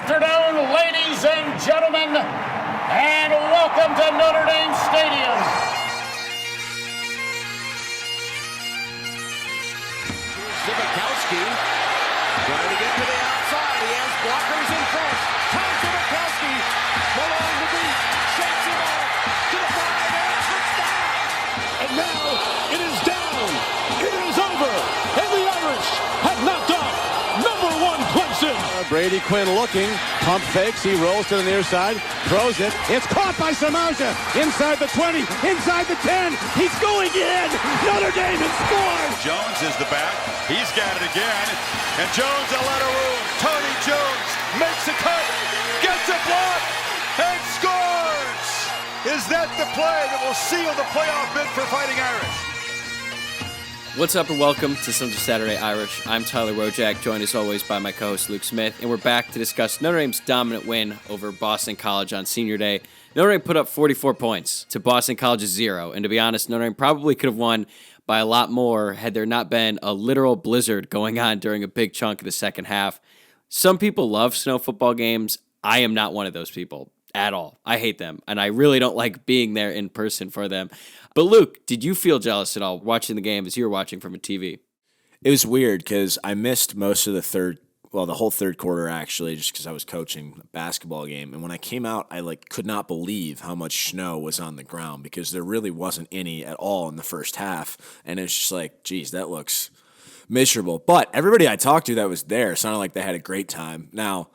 afternoon, ladies and gentlemen, and welcome to Notre Dame Stadium. Jurkovec-less trying to get to the outside. He has blockers in front. Tom Jurkovec-less, along the beat, shakes him off to the 5 and touchdown. And now it is down. It is over. And the Irish have knocked off #1 Clemson. Brady Quinn looking, pump fakes, he rolls to the near side, throws it, it's caught by Samaja, inside the 20, inside the 10, he's going in, Notre Dame has scored! Jones is the back, he's got it again, and Jones a lot of room, Tony Jones makes a cut, gets a block, and scores! Is that the play that will seal the playoff bid for Fighting Irish? What's up and welcome to Sunday Saturday Irish. I'm Tyler Wojciak, joined as always by my co-host Luke Smith, and we're back to discuss Notre Dame's dominant win over Boston College on Senior Day. Notre Dame put up 44 points to Boston College's 0, and to be honest, Notre Dame probably could have won by a lot more had there not been a literal blizzard going on during a big chunk of the second half. Some people love snow football games. I am not one of those people at all. I hate them, and I really don't like being there in person for them. But Luke, did you feel jealous at all watching the game as you were watching from a TV? It was weird because I missed most of the whole third quarter actually, just because I was coaching a basketball game. And when I came out, I could not believe how much snow was on the ground because there really wasn't any at all in the first half. And it's just like, geez, that looks miserable. But everybody I talked to that was there sounded like they had a great time. Now,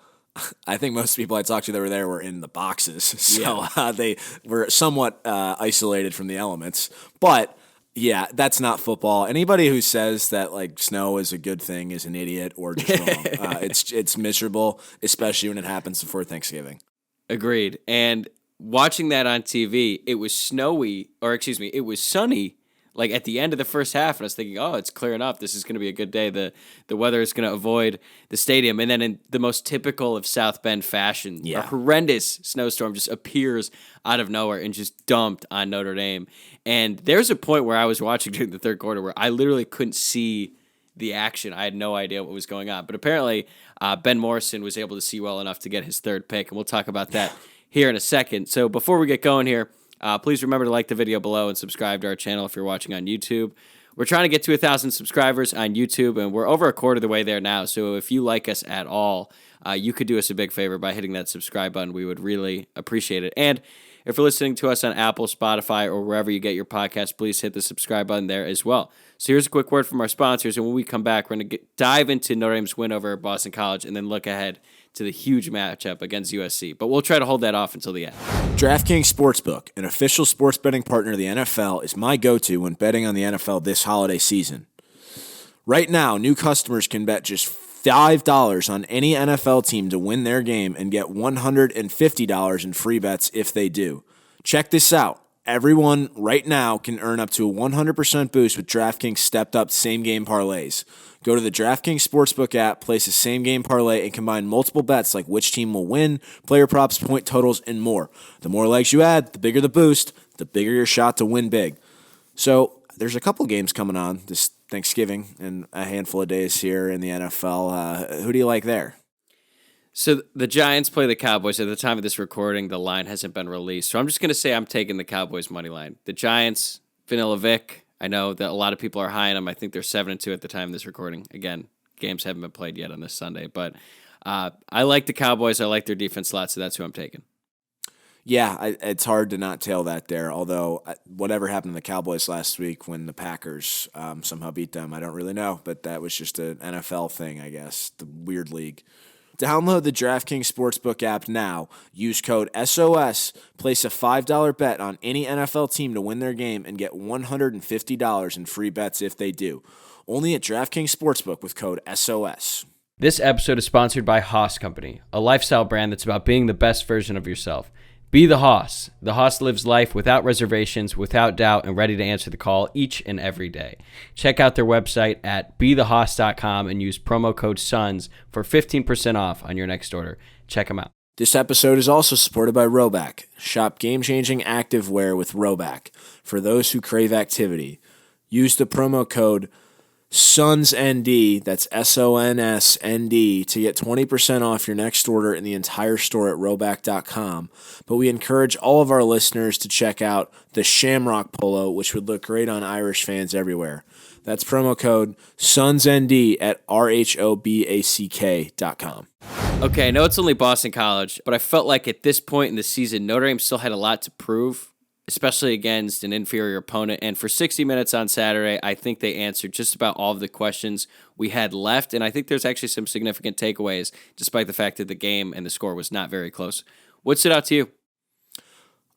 I think most people I talked to that were there were in the boxes, so they were somewhat isolated from the elements. But yeah, that's not football. Anybody who says that snow is a good thing is an idiot or just wrong. It's miserable, especially when it happens before Thanksgiving. Agreed. And watching that on TV, it was it was sunny. At the end of the first half, and I was thinking, oh, it's clearing up. This is going to be a good day. The weather is going to avoid the stadium. And then in the most typical of South Bend fashion, a horrendous snowstorm just appears out of nowhere and just dumped on Notre Dame. And there's a point where I was watching during the third quarter where I literally couldn't see the action. I had no idea what was going on. But apparently, Ben Morrison was able to see well enough to get his third pick, and we'll talk about that here in a second. So before we get going here, please remember to like the video below and subscribe to our channel if you're watching on YouTube. We're trying to get to 1,000 subscribers on YouTube, and we're over a quarter of the way there now. So if you like us at all, you could do us a big favor by hitting that subscribe button. We would really appreciate it. And if you're listening to us on Apple, Spotify, or wherever you get your podcasts, please hit the subscribe button there as well. So here's a quick word from our sponsors, and when we come back, we're going to dive into Notre Dame's win over Boston College and then look ahead to the huge matchup against USC. But we'll try to hold that off until the end. DraftKings Sportsbook, an official sports betting partner of the NFL, is my go-to when betting on the NFL this holiday season. Right now, new customers can bet just $5 on any NFL team to win their game and get $150 in free bets if they do. Check this out. Everyone right now can earn up to a 100% boost with DraftKings stepped-up same-game parlays. Go to the DraftKings Sportsbook app, place a same-game parlay, and combine multiple bets like which team will win, player props, point totals, and more. The more legs you add, the bigger the boost, the bigger your shot to win big. So there's a couple games coming on this Thanksgiving and a handful of days here in the NFL. Who do you like there? So the Giants play the Cowboys. At the time of this recording, the line hasn't been released. So I'm just going to say I'm taking the Cowboys money line. The Giants, Vanilla Vic. I know that a lot of people are high on them. I think they're 7-2 at the time of this recording. Again, games haven't been played yet on this Sunday. But I like the Cowboys. I like their defense a lot, so that's who I'm taking. Yeah, it's hard to not tail that there, although whatever happened to the Cowboys last week when the Packers somehow beat them, I don't really know. But that was just an NFL thing, I guess, the weird league. Download the DraftKings Sportsbook app now. Use code SOS. Place a $5 bet on any NFL team to win their game and get $150 in free bets if they do. Only at DraftKings Sportsbook with code SOS. This episode is sponsored by Haas Company, a lifestyle brand that's about being the best version of yourself. Be the Haas. The Haas lives life without reservations, without doubt, and ready to answer the call each and every day. Check out their website at bethehaas.com and use promo code SONS for 15% off on your next order. Check them out. This episode is also supported by Rhoback. Shop game-changing activewear with Rhoback for those who crave activity. Use the promo code SONSND, that's SONSND, to get 20% off your next order in the entire store at rowback.com. But we encourage all of our listeners to check out the Shamrock Polo, which would look great on Irish fans everywhere. That's promo code SONSND at RHOBACK.com. Okay, I know it's only Boston College, but I felt like at this point in the season, Notre Dame still had a lot to prove, especially against an inferior opponent. And for 60 minutes on Saturday, I think they answered just about all of the questions we had left. And I think there's actually some significant takeaways, despite the fact that the game and the score was not very close. What stood out to you?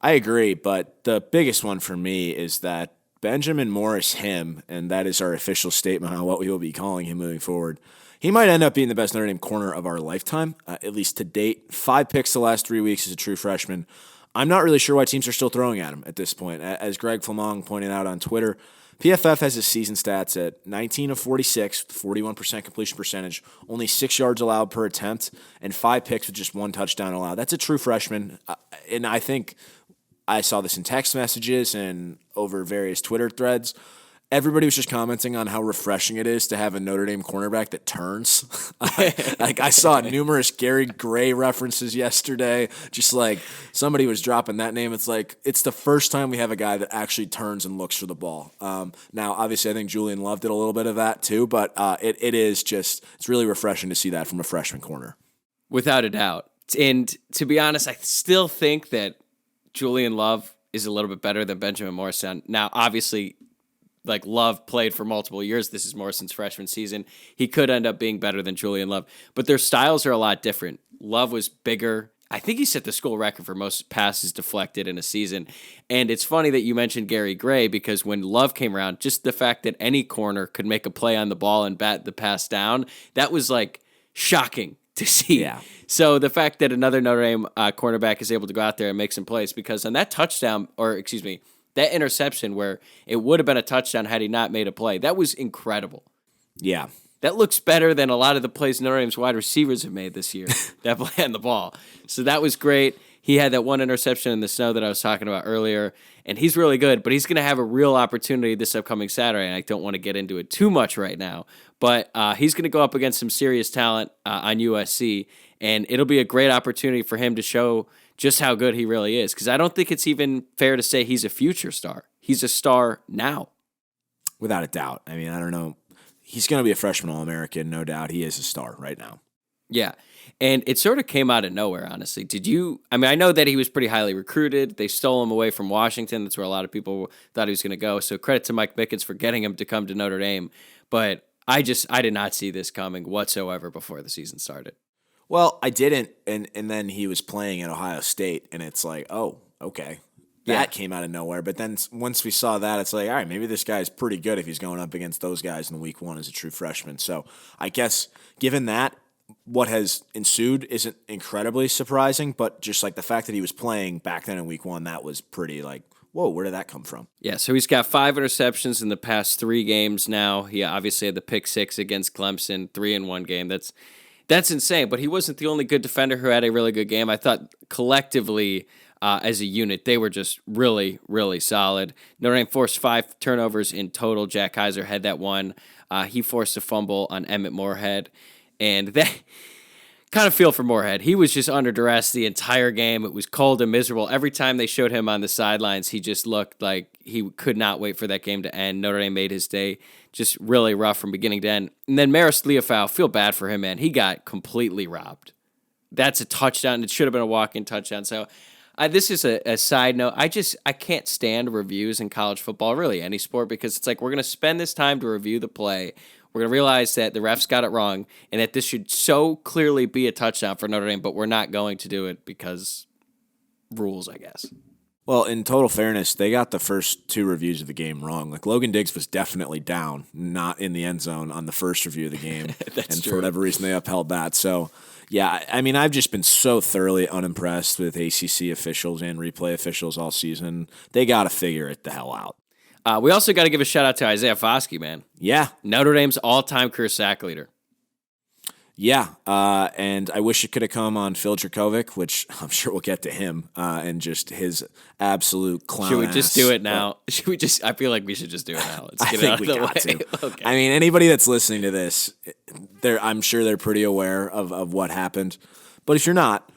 I agree, but the biggest one for me is that Benjamin Morris, and that is our official statement on what we will be calling him moving forward. He might end up being the best Notre Dame corner of our lifetime, at least to date. 5 picks the last 3 weeks as a true freshman. I'm not really sure why teams are still throwing at him at this point. As Greg Flamong pointed out on Twitter, PFF has his season stats at 19 of 46, 41% completion percentage, only 6 yards allowed per attempt, and 5 picks with just 1 touchdown allowed. That's a true freshman, and I think I saw this in text messages and over various Twitter threads. Everybody was just commenting on how refreshing it is to have a Notre Dame cornerback that turns. Like I saw numerous Gary Gray references yesterday. Just like somebody was dropping that name. It's like it's the first time we have a guy that actually turns and looks for the ball. Now, obviously, I think Julian Love did a little bit of that too, but it's really refreshing to see that from a freshman corner. Without a doubt. And to be honest, I still think that Julian Love is a little bit better than Benjamin Morrison. Now, obviously, like Love played for multiple years. This is Morrison's freshman season. He could end up being better than Julian Love, but their styles are a lot different. Love was bigger. I think he set the school record for most passes deflected in a season. And it's funny that you mentioned Gary Gray because when Love came around, just the fact that any corner could make a play on the ball and bat the pass down, that was like shocking to see. Yeah. So the fact that another Notre Dame cornerback is able to go out there and make some plays, because on that touchdown, that interception where it would have been a touchdown had he not made a play, that was incredible. Yeah. That looks better than a lot of the plays Notre Dame's wide receivers have made this year, that play on the ball. So that was great. He had that one interception in the snow that I was talking about earlier, and he's really good, but he's going to have a real opportunity this upcoming Saturday, and I don't want to get into it too much right now, but he's going to go up against some serious talent on USC, and it'll be a great opportunity for him to show just how good he really is, because I don't think it's even fair to say he's a future star. He's a star now. Without a doubt. I mean, I don't know. He's going to be a freshman All-American, no doubt. He is a star right now. Yeah, and it sort of came out of nowhere, honestly. I know that he was pretty highly recruited. They stole him away from Washington. That's where a lot of people thought he was going to go. So credit to Mike Mickens for getting him to come to Notre Dame. But I did not see this coming whatsoever before the season started. Well, I didn't, and then he was playing at Ohio State, and it's like, oh, okay. That came out of nowhere. But then once we saw that, it's like, all right, maybe this guy's pretty good if he's going up against those guys in week 1 as a true freshman. So I guess given that, what has ensued isn't incredibly surprising, but just like the fact that he was playing back then in week 1, that was pretty like, whoa, where did that come from? Yeah, so he's got 5 interceptions in the past 3 games now. He obviously had the pick 6 against Clemson, 3 in one game. That's insane, but he wasn't the only good defender who had a really good game. I thought collectively as a unit, they were just really, really solid. Notre Dame forced 5 turnovers in total. Jack Kaiser had that one. He forced a fumble on Emmett Moorhead, and that kind of feel for Moorhead. He was just under duress the entire game. It was cold and miserable. Every time they showed him on the sidelines, he just looked like he could not wait for that game to end. Notre Dame made his day just really rough from beginning to end. And then Maris Leofau, feel bad for him, man. He got completely robbed. That's a touchdown. It should have been a walk-in touchdown. So this is a side note. I can't stand reviews in college football, really any sport, because it's like we're going to spend this time to review the play. We're going to realize that the refs got it wrong and that this should so clearly be a touchdown for Notre Dame, but we're not going to do it because rules, I guess. Well, in total fairness, they got the first 2 reviews of the game wrong. Like Logan Diggs was definitely down, not in the end zone on the first review of the game. And for whatever reason, they upheld that. So, yeah, I mean, I've just been so thoroughly unimpressed with ACC officials and replay officials all season. They got to figure it the hell out. We also got to give a shout out to Isaiah Foskey, man. Yeah. Notre Dame's all-time career sack leader. Yeah, and I wish it could have come on Phil Jurkovec, which I'm sure we'll get to him, and just his absolute clown. Should we just ass. do it now? Should we just? I feel like we should just do it now. Let's get it out of the way. Okay. I mean, anybody that's listening to this, I'm sure they're pretty aware of what happened. But if you're not,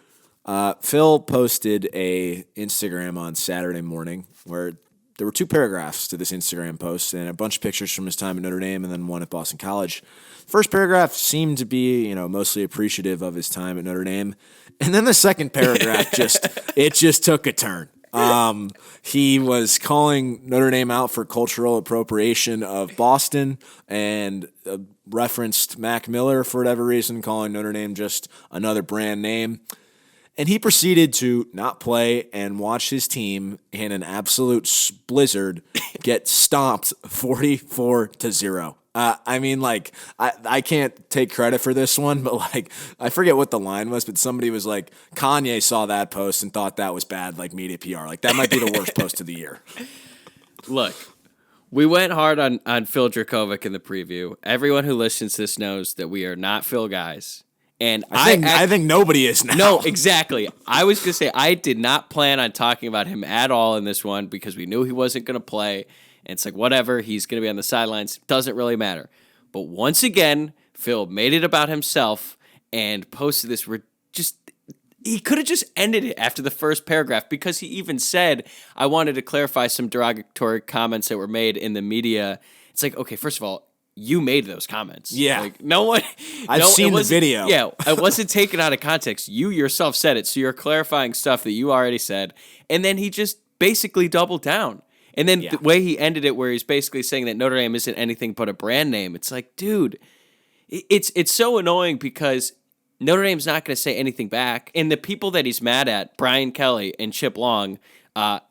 Phil posted a Instagram on Saturday morning where there were 2 paragraphs to this Instagram post and a bunch of pictures from his time at Notre Dame and then one at Boston College. First paragraph seemed to be, mostly appreciative of his time at Notre Dame. And then the second paragraph just took a turn. He was calling Notre Dame out for cultural appropriation of Boston and referenced Mac Miller for whatever reason, calling Notre Dame just another brand name. And he proceeded to not play and watch his team in an absolute blizzard get stomped 44-0. I can't take credit for this one, but I forget what the line was, but somebody was like, Kanye saw that post and thought that was bad, media PR. That might be the worst post of the year. Look, we went hard on Phil Jurkovec in the preview. Everyone who listens to this knows that we are not Phil guys. And I think nobody is now. No, exactly. I was going to say I did not plan on talking about him at all in this one because we knew he wasn't going to play. And it's whatever, he's going to be on the sidelines. Doesn't really matter. But once again, Phil made it about himself and posted this he could have just ended it after the first paragraph because he even said, I wanted to clarify some derogatory comments that were made in the media. It's okay, first of all, you made those comments. Yeah. No one... I've seen the video. Yeah, it wasn't taken out of context. You yourself said it, so you're clarifying stuff that you already said. And then he just basically doubled down. And then the way he ended it where he's basically saying that Notre Dame isn't anything but a brand name, it's dude, it's so annoying because Notre Dame's not going to say anything back. And the people that he's mad at, Brian Kelly and Chip Long,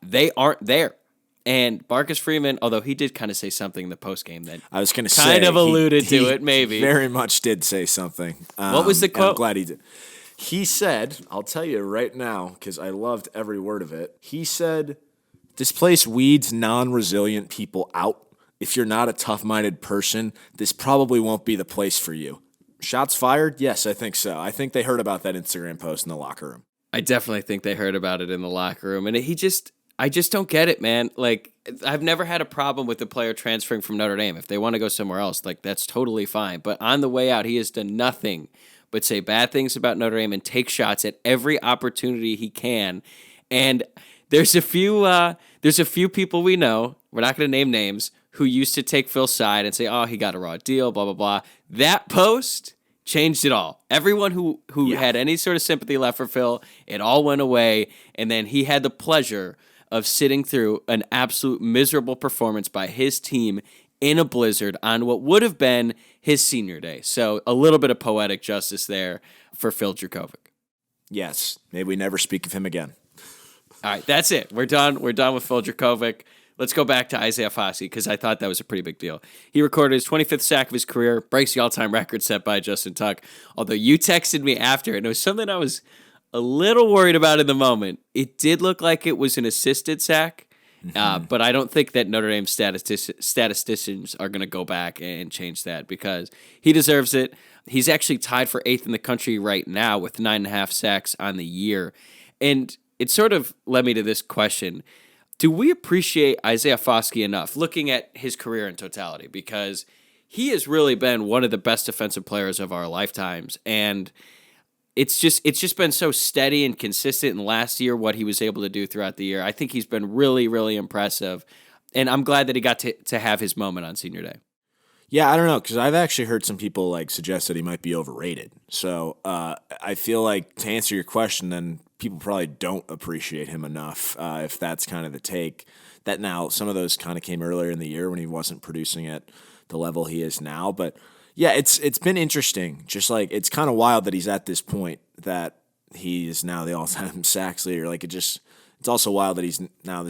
they aren't there. And Marcus Freeman, although he did kind of say something in the postgame that I was going to say kind of alluded he to it, maybe. Very much did say something. What was the quote? I'm glad he did. He said, I'll tell you right now because I loved every word of it. He said, this place weeds non-resilient people out. If you're not a tough-minded person, this probably won't be the place for you. Shots fired? Yes, I think so. I think they heard about that Instagram post in the locker room. I definitely think they heard about it in the locker room. And I just don't get it, man. I've never had a problem with the player transferring from Notre Dame. If they want to go somewhere else, that's totally fine. But on the way out, he has done nothing but say bad things about Notre Dame and take shots at every opportunity he can. And there's a few people we know, we're not going to name names, who used to take Phil's side and say, oh, he got a raw deal, blah, blah, blah. That post changed it all. Everyone who had any sort of sympathy left for Phil, it all went away. And then he had the pleasure of sitting through an absolute miserable performance by his team in a blizzard on what would have been his senior day. So a little bit of poetic justice there for Phil Jurkovec. Yes. May we never speak of him again. All right, that's it. We're done. We're done with Phil Jurkovec. Let's go back to Isaiah Foskey because I thought that was a pretty big deal. He recorded his 25th sack of his career, breaks the all-time record set by Justin Tuck. Although you texted me after, and it was something I was a little worried about in the moment. It did look like it was an assisted sack, but I don't think that Notre Dame statisticians are going to go back and change that because he deserves it. He's actually tied for 8th in the country right now with 9.5 sacks on the year. And it sort of led me to this question. Do we appreciate Isaiah Foskey enough looking at his career in totality? Because he has really been one of the best defensive players of our lifetimes. And it's just been so steady and consistent in last year, what he was able to do throughout the year. I think he's been really, really impressive. And I'm glad that he got to have his moment on senior day. Yeah, I don't know, because I've actually heard some people suggest that he might be overrated. So I feel like to answer your question, then people probably don't appreciate him enough if that's kind of the take. That now, some of those kind of came earlier in the year when he wasn't producing at the level he is now. But yeah, it's been interesting. Just it's kind of wild that he's at this point that he is now the all-time sacks leader. It's also wild that this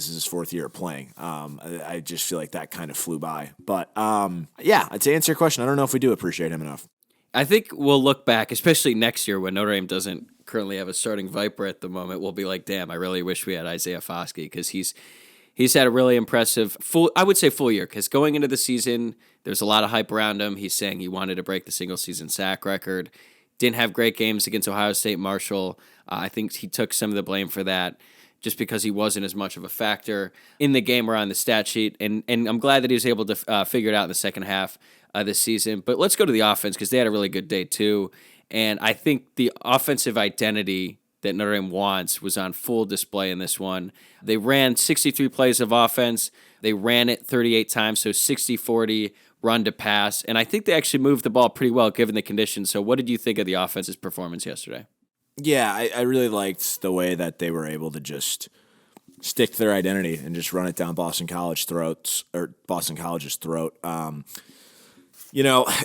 is his 4th year of playing. I just feel like that kind of flew by. But yeah, to answer your question, I don't know if we do appreciate him enough. I think we'll look back, especially next year when Notre Dame doesn't currently have a starting Viper at the moment. We'll be like, damn, I really wish we had Isaiah Foskey because he's had a really impressive full year. Because going into the season, there's a lot of hype around him. He's saying he wanted to break the single season sack record. didn't have great games against Ohio State. Marshall, I think he took some of the blame for that just because he wasn't as much of a factor in the game or on the stat sheet. And I'm glad that he was able to figure it out in the second half this season. But let's go to the offense because they had a really good day too. And I think the offensive identity that Notre Dame wants was on full display in this one. They ran 63 plays of offense. They ran it 38 times, so 60-40 run to pass. And I think they actually moved the ball pretty well given the conditions. So what did you think of the offense's performance yesterday? Yeah, I really liked the way that they were able to just stick to their identity and just run it down Boston College's throat.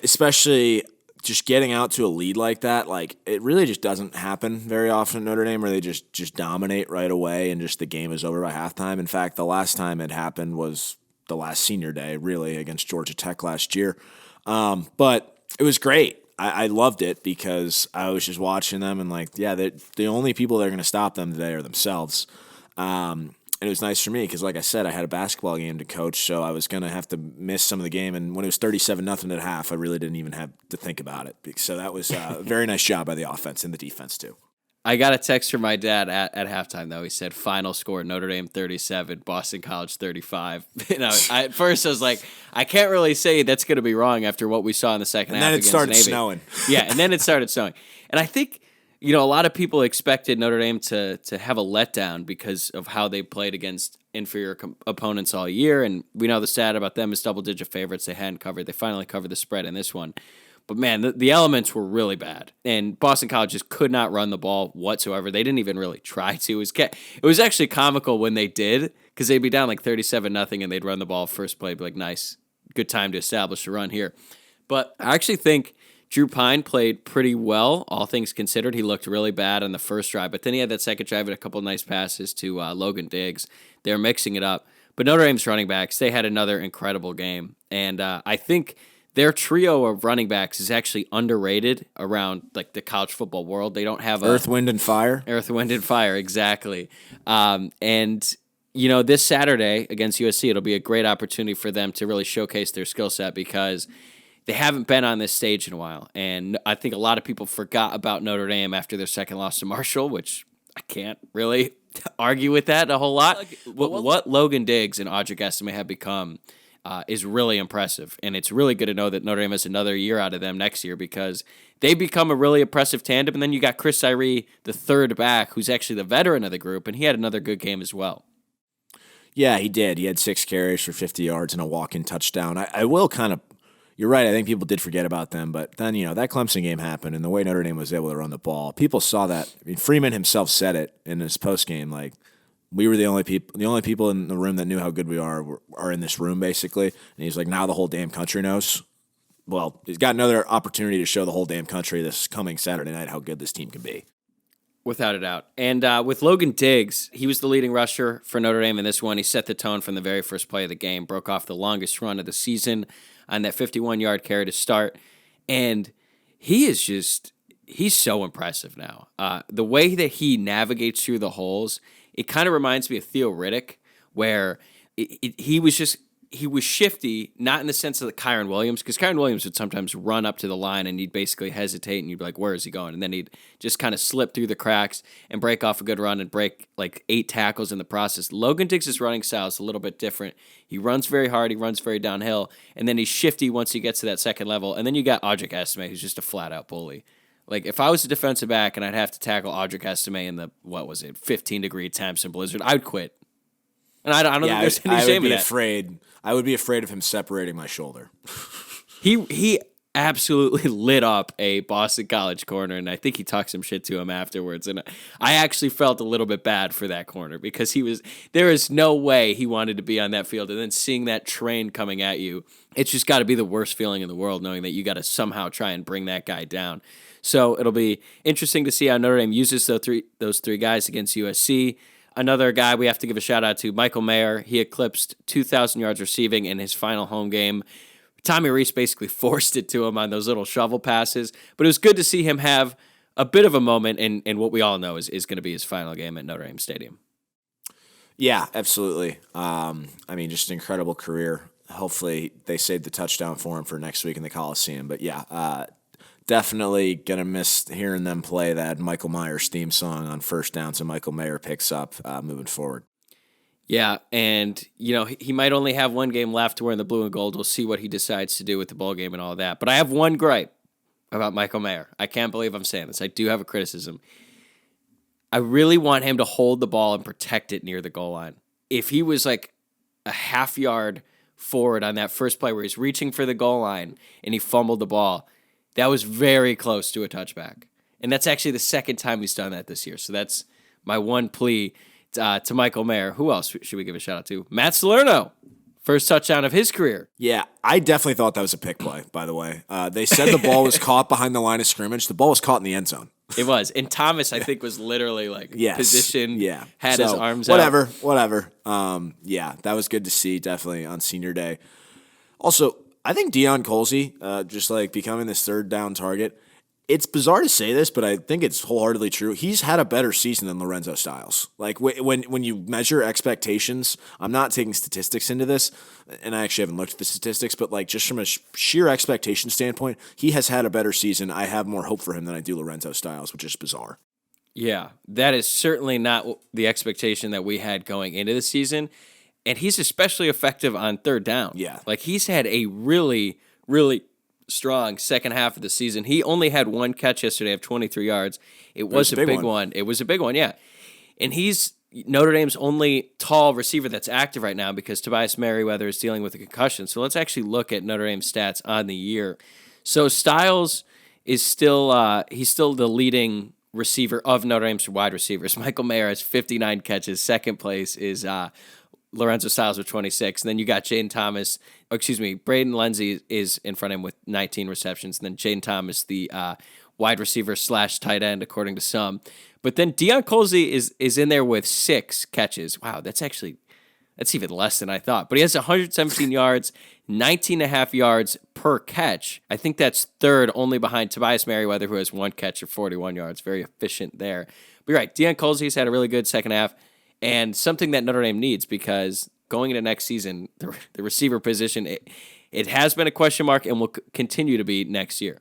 Especially just getting out to a lead like that, like it really just doesn't happen very often at Notre Dame where they just dominate right away and just the game is over by halftime. In fact, the last time it happened was the last senior day, really, against Georgia Tech last year. But it was great. I loved it because I was just watching them and the only people that are going to stop them today are themselves. And it was nice for me because, like I said, I had a basketball game to coach, so I was going to have to miss some of the game. And when it was 37-0 at half, I really didn't even have to think about it. So that was a very nice job by the offense and the defense, too. I got a text from my dad at halftime, though. He said, final score, Notre Dame 37, Boston College 35. At first, I was like, I can't really say that's going to be wrong after what we saw in the second half. And then it started snowing. Yeah, and then it started snowing. And I think, a lot of people expected Notre Dame to have a letdown because of how they played against inferior opponents all year. And we know the stat about them is double-digit favorites they hadn't covered. They finally covered the spread in this one. But, man, the elements were really bad. And Boston College just could not run the ball whatsoever. They didn't even really try to. It was actually comical when they did because they'd be down like 37-0 and they'd run the ball first play, be like, nice, good time to establish a run here. But I actually think Drew Pine played pretty well, all things considered. He looked really bad on the first drive, but then he had that second drive and a couple of nice passes to Logan Diggs. They were mixing it up. But Notre Dame's running backs, they had another incredible game. And I think their trio of running backs is actually underrated around like the college football world. They don't have Earth, Wind, and Fire. Earth, Wind, and Fire, exactly. This Saturday against USC, it'll be a great opportunity for them to really showcase their skill set because they haven't been on this stage in a while. And I think a lot of people forgot about Notre Dame after their second loss to Marshall, which I can't really argue with that a whole lot. What Logan Diggs and Wojciak have become is really impressive. And it's really good to know that Notre Dame has another year out of them next year because they become a really impressive tandem. And then you got Chris Tyree, the third back, who's actually the veteran of the group, and he had another good game as well. Yeah, he did. He had 6 carries for 50 yards and a walk-in touchdown. I will kind of You're right. I think people did forget about them, but then that Clemson game happened, and the way Notre Dame was able to run the ball, people saw that. I mean, Freeman himself said it in his post game, like we were the only people in the room that knew how good we are in this room, basically. And he's like, now the whole damn country knows. Well, he's got another opportunity to show the whole damn country this coming Saturday night how good this team can be. Without a doubt. And with Logan Diggs, he was the leading rusher for Notre Dame in this one. He set the tone from the very first play of the game, broke off the longest run of the season on that 51-yard carry to start. And he's so impressive now. The way that he navigates through the holes, it kind of reminds me of Theo Riddick, where he was shifty, not in the sense of the Kyron Williams, because Kyron Williams would sometimes run up to the line and he'd basically hesitate and you'd be like, where is he going? And then he'd just kind of slip through the cracks and break off a good run and break like 8 tackles in the process. Logan Diggs' running style is a little bit different. He runs very hard, he runs very downhill, and then he's shifty once he gets to that second level. And then you got Wojciak, who's just a flat-out bully. Like, if I was a defensive back and I'd have to tackle Wojciak in the, 15-degree temps and blizzard, I'd quit. And I don't think there's any shame in that. I would be afraid of him separating my shoulder. He absolutely lit up a Boston College corner, and I think he talked some shit to him afterwards. And I actually felt a little bit bad for that corner because there is no way he wanted to be on that field. And then seeing that train coming at you, it's just got to be the worst feeling in the world, knowing that you got to somehow try and bring that guy down. So it'll be interesting to see how Notre Dame uses those three guys against USC. Another guy we have to give a shout out to, Michael Mayer. He eclipsed 2,000 yards receiving in his final home game. Tommy Rees basically forced it to him on those little shovel passes, but it was good to see him have a bit of a moment in what we all know is going to be his final game at Notre Dame Stadium. Yeah, absolutely. Just an incredible career. Hopefully they saved the touchdown for him for next week in the Coliseum. But yeah, definitely going to miss hearing them play that Michael Myers theme song on first down so Michael Mayer picks up moving forward. Yeah, and, he might only have one game left to wear in the blue and gold. We'll see what he decides to do with the bowl game and all that. But I have one gripe about Michael Mayer. I can't believe I'm saying this. I do have a criticism. I really want him to hold the ball and protect it near the goal line. If he was like a half yard forward on that first play where he's reaching for the goal line and he fumbled the ball, that was very close to a touchback. And that's actually the second time he's done that this year. So that's my one plea to Michael Mayer. Who else should we give a shout out to? Matt Salerno. First touchdown of his career. Yeah, I definitely thought that was a pick play, by the way. They said the ball was caught behind the line of scrimmage. The ball was caught in the end zone. It was. And Thomas, I think, was literally positioned, had his arms whatever, out. Whatever. That was good to see, definitely, on senior day. Also, I think Deion Colzie, just becoming this third down target, it's bizarre to say this, but I think it's wholeheartedly true. He's had a better season than Lorenzo Styles. When you measure expectations, I'm not taking statistics into this, and I actually haven't looked at the statistics, but just from a sheer expectation standpoint, he has had a better season. I have more hope for him than I do Lorenzo Styles, which is bizarre. Yeah, that is certainly not the expectation that we had going into the season, and he's especially effective on third down. Yeah. He's had a really, really strong second half of the season. He only had one catch yesterday of 23 yards. It was a big one. It was a big one, yeah. And he's Notre Dame's only tall receiver that's active right now because Tobias Merriweather is dealing with a concussion. So let's actually look at Notre Dame's stats on the year. So Styles is still he's still the leading receiver of Notre Dame's wide receivers. Michael Mayer has 59 catches. Second place is Lorenzo Styles with 26. And then you got Braden Lenzy is in front of him with 19 receptions. And then Jaden Thomas, the wide receiver / tight end, according to some. But then Deion Colzie is in there with 6 catches. Wow, that's even less than I thought. But he has 117 yards, 19.5 yards per catch. I think that's third only behind Tobias Merriweather, who has 1 catch of 41 yards. Very efficient there. But you're right, Deion Colzie's had a really good second half. And something that Notre Dame needs because going into next season, the receiver position, it has been a question mark and will continue to be next year.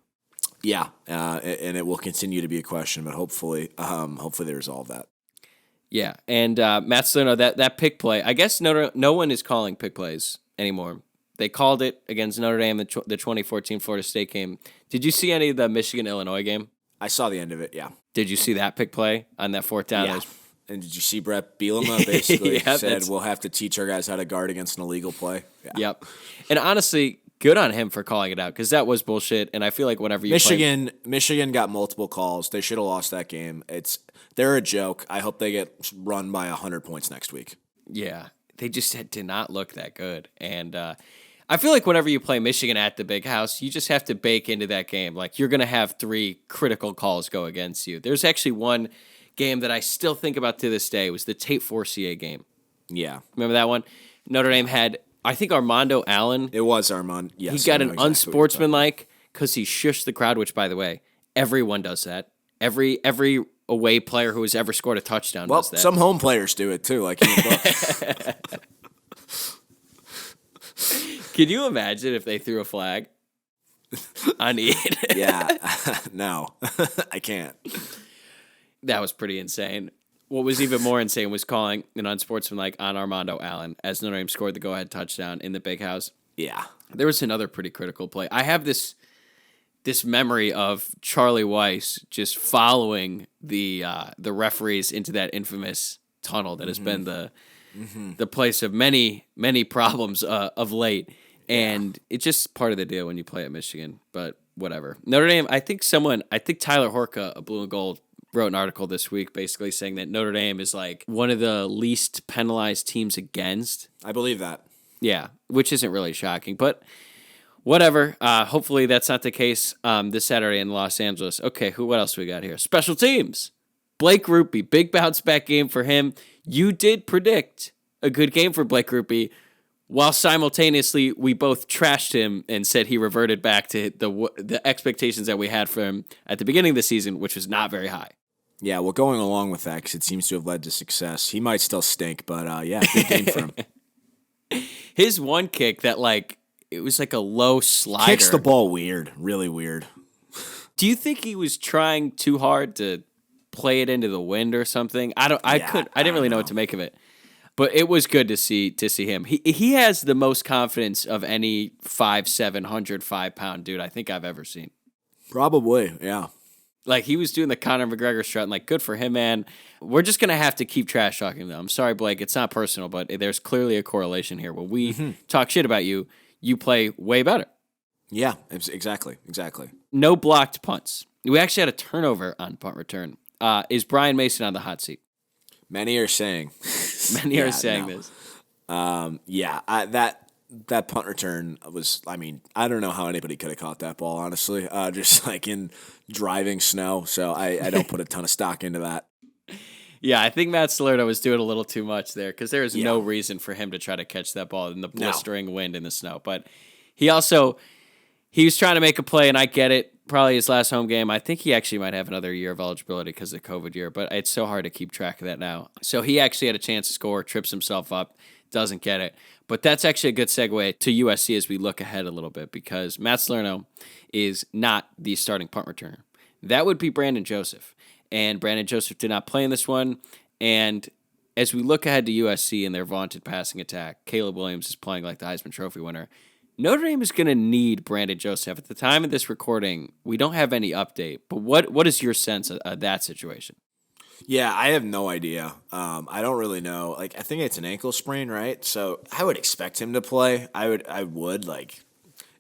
Yeah, and it will continue to be a question, but hopefully they resolve that. Yeah, and Matt Salerno, that pick play, I guess no one is calling pick plays anymore. They called it against Notre Dame, the 2014 Florida State game. Did you see any of the Michigan-Illinois game? I saw the end of it, yeah. Did you see that pick play on that fourth down? Yeah. And did you see Brett Bielema basically said we'll have to teach our guys how to guard against an illegal play? Yeah. Yep. And honestly, good on him for calling it out because that was bullshit. And I feel like whenever you Michigan got multiple calls. They should have lost that game. They're a joke. I hope they get run by 100 points next week. Yeah. They just did not look that good. And I feel like whenever you play Michigan at the Big House, you just have to bake into that game. You're going to have 3 critical calls go against you. There's actually one game that I still think about to this day. It was the Tate Forcier game. Yeah. Remember that one? Notre Dame had, I think, Armando Allen. It was Armando, yes. He got an unsportsmanlike because he shushed the crowd, which, by the way, everyone does that. Every away player who has ever scored a touchdown does that. Some home players do it, too, like Ian Book. Can you imagine if they threw a flag on Ian? Yeah. No, I can't. That was pretty insane. What was even more insane was calling an unsportsmanlike on Armando Allen as Notre Dame scored the go-ahead touchdown in the Big House. Yeah. There was another pretty critical play. I have this memory of Charlie Weiss just following the referees into that infamous tunnel that has been the place of many, many problems of late. And it's just part of the deal when you play at Michigan, but whatever. Notre Dame, I think Tyler Horka, a Blue and Gold, wrote an article this week basically saying that Notre Dame is one of the least penalized teams against. I believe that. Yeah, which isn't really shocking, but whatever. Hopefully that's not the case this Saturday in Los Angeles. Okay, what else we got here? Special teams. Blake Rupe, big bounce back game for him. You did predict a good game for Blake Rupe, while simultaneously we both trashed him and said he reverted back to the expectations that we had for him at the beginning of the season, which was not very high. Yeah, well, going along with that, because it seems to have led to success. He might still stink, but good game for him. His one kick that, it was like a low slider. Kicks the ball weird, really weird. Do you think he was trying too hard to play it into the wind or something? I didn't really know what to make of it. But it was good to see him. He has the most confidence of any 5'7", 105-pound dude I think I've ever seen. Probably, yeah. Like, he was doing the Conor McGregor strut, and, like, good for him, man. We're just going to have to keep trash talking, though. I'm sorry, Blake. It's not personal, but there's clearly a correlation here. When we talk shit about you, you play way better. Yeah, exactly. No blocked punts. We actually had a turnover on punt return. Is Brian Mason on the hot seat? Many are saying. This. That punt return was, I mean, I don't know how anybody could have caught that ball, honestly, just like in driving snow. So I don't put a ton of stock into that. Yeah, I think Matt Salerno was doing a little too much there because there is no reason for him to try to catch that ball in the blistering wind in the snow. But he was trying to make a play, and I get it. Probably his last home game. I think he actually might have another year of eligibility because of the COVID year, but it's so hard to keep track of that now. So he actually had a chance to score, trips himself up, doesn't get it. But that's actually a good segue to USC as we look ahead a little bit because Matt Salerno is not the starting punt returner. That would be Brandon Joseph. And Brandon Joseph did not play in this one. And as we look ahead to USC and their vaunted passing attack, Caleb Williams is playing like the Heisman Trophy winner. Notre Dame is going to need Brandon Joseph. At the time of this recording, we don't have any update. But what is your sense of that situation? Yeah, I have no idea. I don't really know. Like, I think it's an ankle sprain, right? So I would expect him to play. I would like,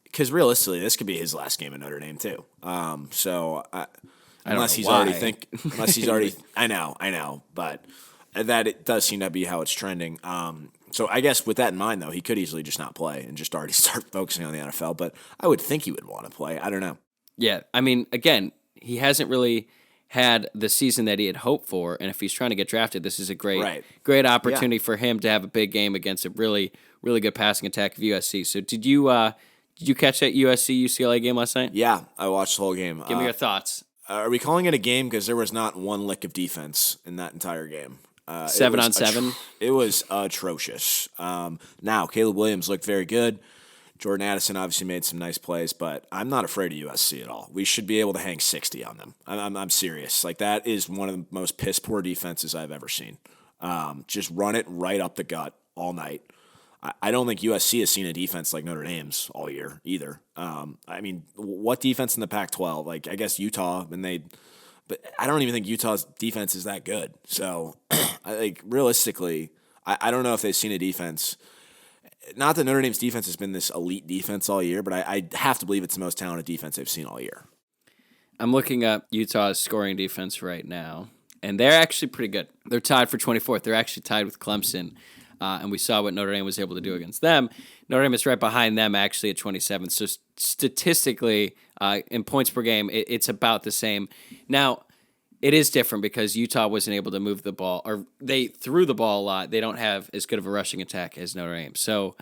because realistically, this could be his last game at Notre Dame too. Unless he's already, I know, but that it does seem to be how it's trending. So I guess with that in mind, though, he could easily just not play and just already start focusing on the NFL. But I would think he would want to play. I don't know. Yeah, I mean, again, he hasn't really had the season that he had hoped for, and if he's trying to get drafted, this is a great opportunity for him to have a big game against a really, really good passing attack of USC. So did you catch that USC UCLA game last night? Yeah, I watched the whole game. Give me your thoughts. Are we calling it a game because there was not one lick of defense in that entire game? 7 on 7. It was atrocious. Now Caleb Williams looked very good. Jordan Addison obviously made some nice plays, but I'm not afraid of USC at all. We should be able to hang 60 on them. I'm serious. Like, that is one of the most piss-poor defenses I've ever seen. Just run it right up the gut all night. I don't think USC has seen a defense like Notre Dame's all year either. I mean, what defense in the Pac-12? Like, I guess Utah, but I don't even think Utah's defense is that good. So, realistically, I don't know if they've seen a defense. Not that Notre Dame's defense has been this elite defense all year, but I have to believe it's the most talented defense they've seen all year. I'm looking up Utah's scoring defense right now, and they're actually pretty good. They're tied for 24th. They're actually tied with Clemson, and we saw what Notre Dame was able to do against them. Notre Dame is right behind them, actually, at 27th. So statistically, in points per game, it's about the same. Now, it is different because Utah wasn't able to move the ball, or they threw the ball a lot. They don't have as good of a rushing attack as Notre Dame. So,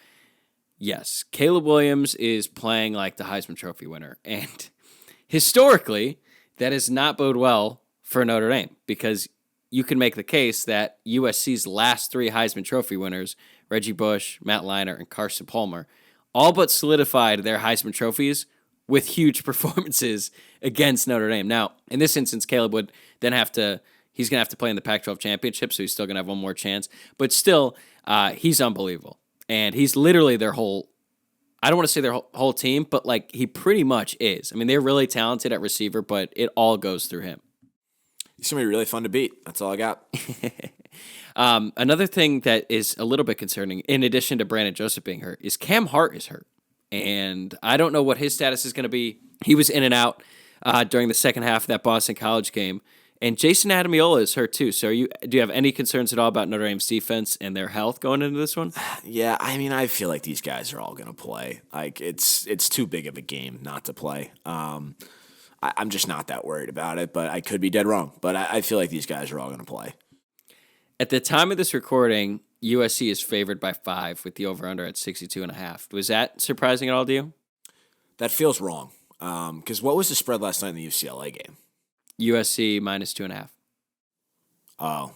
yes, Caleb Williams is playing like the Heisman Trophy winner. And historically, that does not bode well for Notre Dame because you can make the case that USC's last 3 Heisman Trophy winners, Reggie Bush, Matt Leinart, and Carson Palmer, all but solidified their Heisman trophies with huge performances against Notre Dame. Now, in this instance, Caleb would then he's going to have to play in the Pac-12 championship, so he's still going to have one more chance. But still, he's unbelievable. And he's literally their whole, I don't want to say their whole team, but like he pretty much is. I mean, they're really talented at receiver, but it all goes through him. He's going to be really fun to beat. That's all I got. Another thing that is a little bit concerning, in addition to Brandon Joseph being hurt, is Cam Hart is hurt. And I don't know what his status is going to be. He was in and out during the second half of that Boston College game. And Jason Adamiola is hurt too. So do you have any concerns at all about Notre Dame's defense and their health going into this one? Yeah, I mean, I feel like these guys are all going to play. Like, it's too big of a game not to play. I'm just not that worried about it, but I could be dead wrong. But I feel like these guys are all going to play. At the time of this recording, USC is favored by 5 with the over-under at 62.5. Was that surprising at all to you? That feels wrong. Because what was the spread last night in the UCLA game? USC minus 2.5. Oh,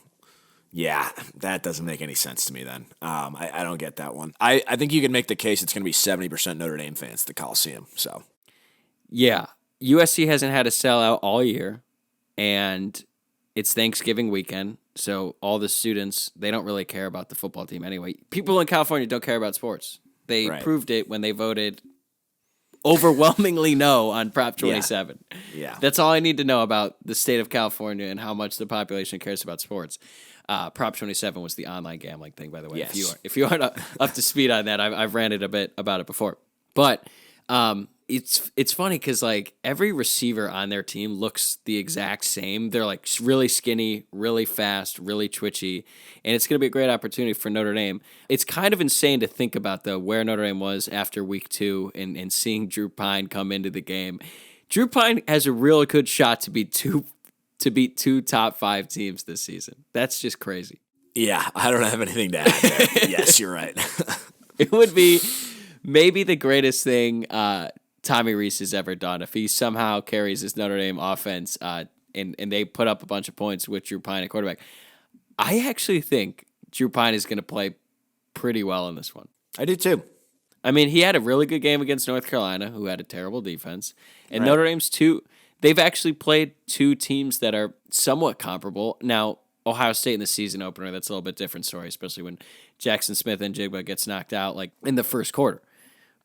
yeah, that doesn't make any sense to me then. I don't get that one. I think you can make the case it's going to be 70% Notre Dame fans at the Coliseum. So, yeah, USC hasn't had a sellout all year, and it's Thanksgiving weekend, so all the students, they don't really care about the football team anyway. People in California don't care about sports. They proved it when they voted overwhelmingly no on Prop 27. Yeah. That's all I need to know about the state of California and how much the population cares about sports. Prop 27 was the online gambling thing, by the way. Yes. If you aren't up to speed on that, I've ranted a bit about it before. But it's funny because like every receiver on their team looks the exact same. They're like really skinny, really fast, really twitchy, and it's going to be a great opportunity for Notre Dame. It's kind of insane to think about though where Notre Dame was after week 2 and seeing Drew Pine come into the game. Drew Pine has a real good shot to beat two top 5 teams this season. That's just crazy. Yeah, I don't have anything to add there. Yes, you're right. It would be maybe the greatest thing Tommy Rees has ever done if he somehow carries his Notre Dame offense and they put up a bunch of points with Drew Pine at quarterback. I actually think Drew Pine is going to play pretty well in this one. I do too. I mean, he had a really good game against North Carolina, who had a terrible defense. And Notre Dame's they've actually played 2 teams that are somewhat comparable. Now, Ohio State in the season opener, that's a little bit different story, especially when Jackson Smith and Jigba gets knocked out like in the first quarter.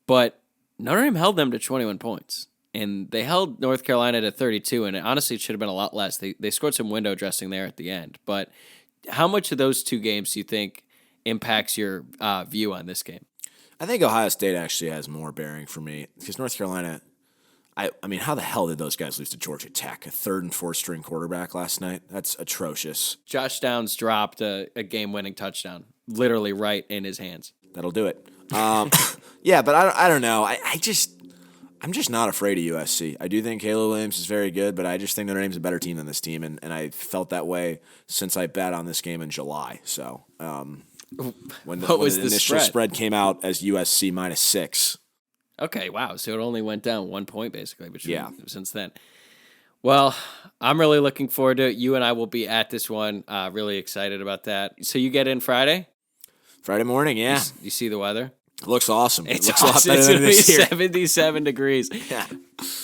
But Notre Dame held them to 21 points, and they held North Carolina to 32, and honestly, it should have been a lot less. They scored some window dressing there at the end. But how much of those 2 games do you think impacts your view on this game? I think Ohio State actually has more bearing for me because North Carolina, I mean, how the hell did those guys lose to Georgia Tech, a 3rd and 4th string quarterback last night? That's atrocious. Josh Downs dropped a game-winning touchdown, literally right in his hands. That'll do it. Yeah, but I don't know. I'm just not afraid of USC. I do think Caleb Williams is very good, but I just think Notre Dame's a better team than this team, and I felt that way since I bet on this game in July. So when the initial spread came out as USC -6. Okay, wow. So it only went down 1 point basically since then. Well, I'm really looking forward to it. You and I will be at this one. Really excited about that. So you get in Friday? Friday morning, yeah. You see the weather? It looks awesome. It looks awesome. a lot better than this year. 77 degrees. Yeah.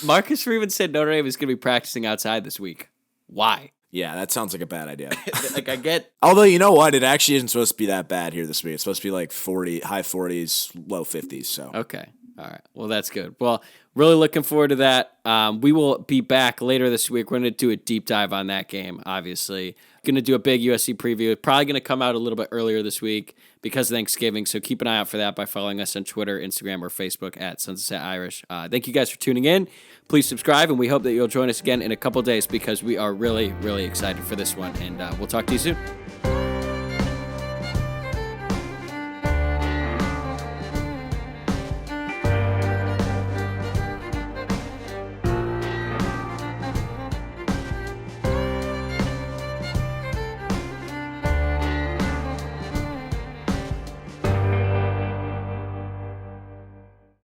Marcus Freeman said Notre Dame is going to be practicing outside this week. Why? Yeah, that sounds like a bad idea. Like I get. Although you know what, it actually isn't supposed to be that bad here this week. It's supposed to be like high 40s, low 50s. So okay. All right. Well, that's good. Well, really looking forward to that. We will be back later this week. We're going to do a deep dive on that game, obviously. Going to do a big USC preview. It's probably going to come out a little bit earlier this week because of Thanksgiving. So keep an eye out for that by following us on Twitter, Instagram, or Facebook at Sunset Irish. Thank you guys for tuning in. Please subscribe, and we hope that you'll join us again in a couple days because we are really, really excited for this one. And we'll talk to you soon.